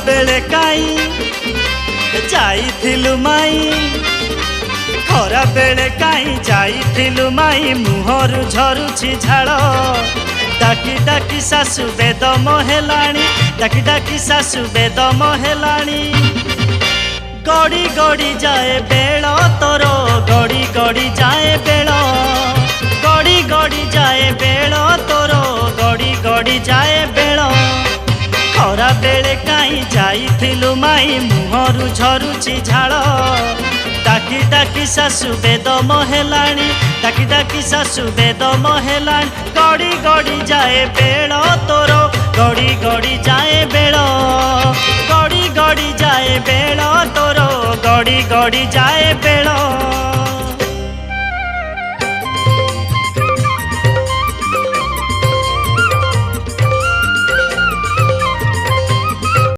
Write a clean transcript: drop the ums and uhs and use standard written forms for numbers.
बेले काई जाइथिलु माई खरा बेले काई जाइथिलु माई मुहरु झरुछि झाड़ डाकी डाकी सासु बेदम हेलाणी डाकी डाकी सासु बेदम हेलाणी गड़ी गड़ी जाए बेल तोर गड़ी गड़ी जाए बेल गड़ी गड़ी जाए बेल तोर गड़ी गड़ी जाए बेल खरा बेले काई जाइथिलु माई मुहरु झरुछि झाड़ डाकी डाकी सासु बेदम हेलाणी डाकी डाकी सासु बेदम हेलाणी गड़ी गड़ी जाए बेल तोर गड़ी गड़ी जाए बेल गड़ी गड़ी जाए बेल तोर गड़ी गड़ी जाए बेल।